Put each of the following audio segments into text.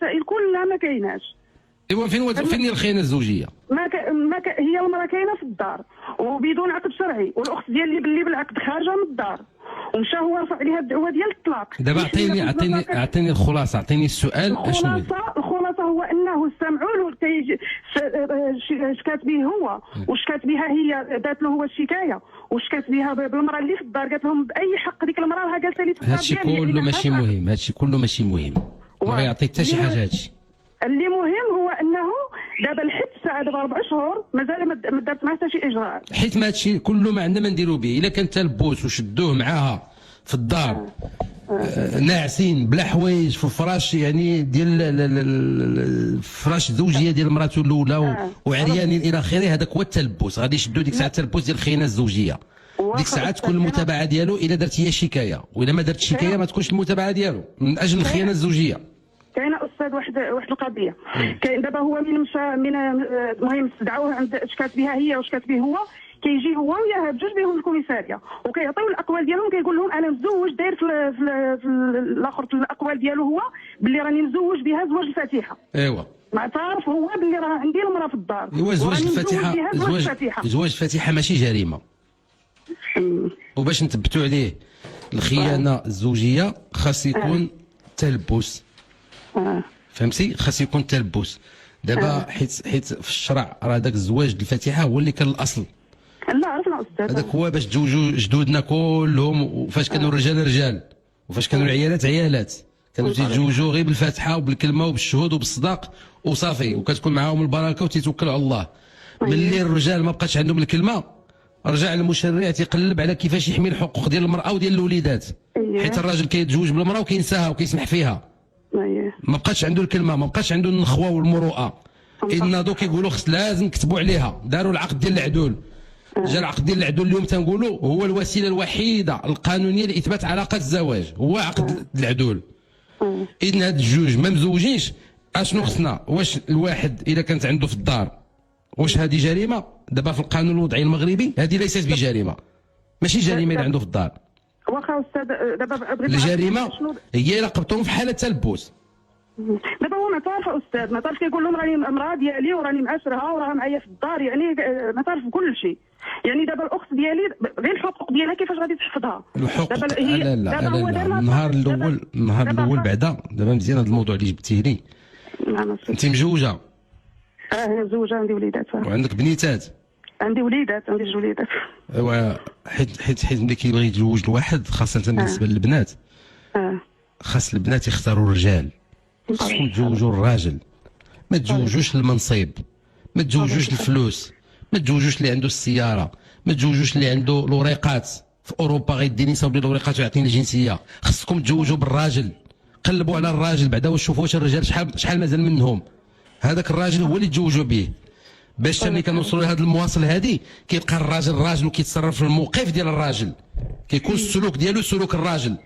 المسائل كلها ما كايناش. ايوا فين هي الخيانه الزوجيه؟ هي المراه كاينه في الدار وبدون عقد شرعي، والاخت ديالي باللي بالعقد خارجه من الدار، ومشى هو رفع عليها الدعوه ديال الطلاق. دابا اعطيني الخلاصه، اعطيني السؤال. الخلاصه هو انه استمعوا له شكات به هو وشكات بها هي، دات له هو الشكايه وشكات بها بالمراه اللي في الدار، قالت لهم باي حق ديك المراه راه جالسه لي في الدار. هادشي كله ماشي مهم، هادشي كله ماشي مهم، ما غيعطيك حتى شي حاجه هادشي. اللي مهم هو انه دابا لحد الساعه دابا 4 شهور مازال ما دارت معاه حتى شي اجراء، حيت ما هادشي كله ما عندنا ما نديرو به. الا كان تلبس وشدوه معاها في الدار ناعسين بلا حوايج في الفراش، يعني ديال الفراش الزوجيه ديال مراته الاولى وعريانين الى اخره، هذاك هو التلبس. غادي يشدوا ديك الساعه التلبس ديال الخيانه الزوجيه. ديك الساعه تكون المتابعه ديالو الا درت هي شكايه، والا ما درتش شكايه ما تكونش المتابعه ديالو من اجل الخيانه الزوجيه. كاينه استاذ واحد القضيه. كاين دابا هو من مشى من المهم استدعوه عند شكات بها هي وشكات به هو، كيجي هو وياها بجوج بهم الكوميساريه وكيعطيو الاقوال ديالهم، كيقول لهم انا مزوج، داير في الاخر الاقوال ديالو هو باللي راني مزوج بها زواج الفاتحه. ايوا معترف هو باللي راه عندي المراه في الدار. ايوا زواج الفاتحه، زواج الفاتحه ماشي جريمه. وباش نثبتوا عليه الخيانه الزوجيه خاص يكون تلبس. فهمتي؟ خاص يكون تلبس. دابا حيت في الشرع راه داك الزواج الفاتحه هو اللي كان الاصل. لا عرفنا استاذ، هذاك هو باش تزوجوا جدودنا كلهم، وفاش كانوا الرجال رجال وفاش كانوا العيالات عيالات، كانوا تيتزوجوا غير بالفاتحه وبالكلمه وبالشهود وبالصداق وصافي، وكتكون معاهم البركه وتيتوكلوا على الله. ملي الرجال ما بقاتش عندهم الكلمه، رجع المشرع تيقلب على كيفاش يحمي الحقوق ديال المراه وديال الوليدات. حيت الراجل كيتزوج بالمراه وكينساها وكيسمح فيها، ما بقاش عنده الكلمه، ما بقاش عنده النخوه والمروءه. ناضوا كيقولوا خص لازم نكتبوا عليها، داروا العقد ديال العدول. جا العقد ديال العدول اليوم تنقولوا هو الوسيله الوحيده القانونيه لاثبات علاقه الزواج، هو عقد العدول. اذا هاد الجوج ما مزوجينش، اشنو خصنا؟ واش الواحد اذا كانت عنده في الدار واش هذه جريمه؟ دابا في القانون الوضعي المغربي هذه ليست بجريمه، ماشي جريمه اللي عنده في الدار. واخا استاذ دابا بغيت الجريمه هي الا قبطوهم في حاله تلبس. دابا هو معترف استاذ، معترف كيقول لهم راني امراه ديالي وراني معاشرها وراها معايا في الدار، يعني معترف بكل شيء. يعني دابا الاخت ديالي غير الحقوق ديالها كيفاش غادي تحفظها؟ الحقوق لا النهار الاول بعدا. دابا مزيان هذا الموضوع اللي جبتيه لي. انت مجوجه؟ انا مزوجه، عندي وليدات. وعندك بنيتات؟ عندي وليدات، عندي جوج وليدات. ايوا حيت ملي كيبغي يتزوج الواحد خاصه بالنسبه للبنات، خاص البنات يختاروا الرجال، خصهم يتزوجوا الراجل، ما تزوجوش المنصب، ما تزوجوش الفلوس، ما تزوجوش اللي عنده السياره، ما تزوجوش اللي عنده الوريقات. في اوروبا غيديني يصاوب لي الوريقات ويعطيني الجنسيه. خصكم تزوجوا بالراجل، قلبوا على الراجل بعدا وشوفوا واش الرجال شحال مازال منهم. هذاك الراجل هو اللي تزوجوا به. باش ملي كنوصلوا لهذا المواصل هذه كيبقى الراجل راجل وكيتصرف في الموقف ديال الراجل، كيكون السلوك ديالو سلوك الراجل.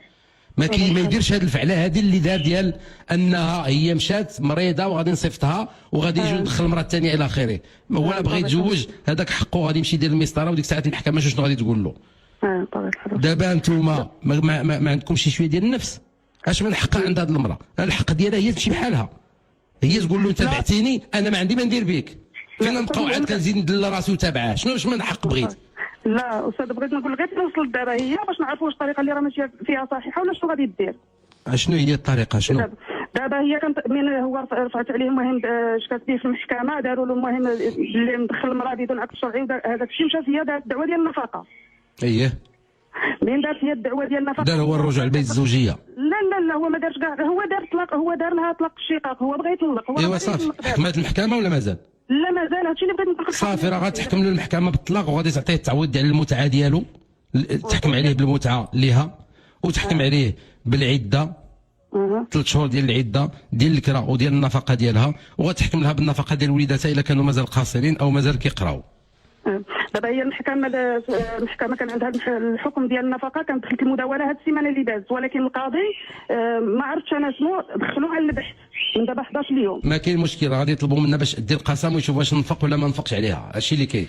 ما يديرش هذه الفعله هذه اللي دار ديال انها هي مشات مريضه وغادي نصيفطها وغادي يجي ندخل المراه الثانيه الى اخره. هو لا بغى يتزوج هذاك حقه، غادي يمشي يدير المسطره وديك الساعه المحكمه شنو غادي تقول له. دابا انتوما ما عندكمش شي شويه ديال النفس؟ اش من حق عند هذه المراه؟ الحق ديالها هي تمشي بحالها، هي تقول له انت بعتيني انا ما عندي ما ندير بك. فين نبقاو عاد كنزيد ندلل راسي وتابعاه؟ شنو واش من حق بغيت؟ لا استاذ بغيت نقول غير توصل دابا هي باش نعرفوا واش الطريقه اللي راه ماشيه فيها صحيحه ولا شنو غادي دير. شنو هي الطريقه؟ شنو دابا هي كانت من هو رفعت عليه المهم شكات به في المحكمه، داروا له المهم اللي مدخل المراه بدون عقد شرعي، هذاك الشيء مشات هي دارت الدعوه ديال النفقه. اييه من دارت هي الدعوه ديال النفقه دار هو الرجوع لبيت الزوجيه. لا هو ما دارش كاع، هو دار طلاق، هو دار لها طلاق الشقاق، هو بغى يطلق. هو ايوا صافي حكمت المحكمه ولا مازال؟ لا مازال، هادشي اللي بغيت نقول. صافي راه غتحكم له المحكمه بالطلاق وغادي تعطيه التعويض ديال المتعه ديالو، تحكم عليه بالمتعه ليها وتحكم عليه بالعده 3 شهور ديال العده ديال الكرا وديال النفقه ديالها، وغتحكم لها بالنفقه ديال وليداتها الا كانوا مازال قاصرين او مازال كيقراو. دابا هي المحكمه كان عندها الحكم ديال النفقه، كانت دخلت المداوله هذه السيمانه اللي دازت، ولكن القاضي ما عرفتش انا شنو دخلوها على البحث من دابا 11 اليوم. ما كاين مشكل، غادي يطلبوا منا باش دير القسم ويشوف واش نفق ولا ما نفقش عليها، هادشي اللي كاين.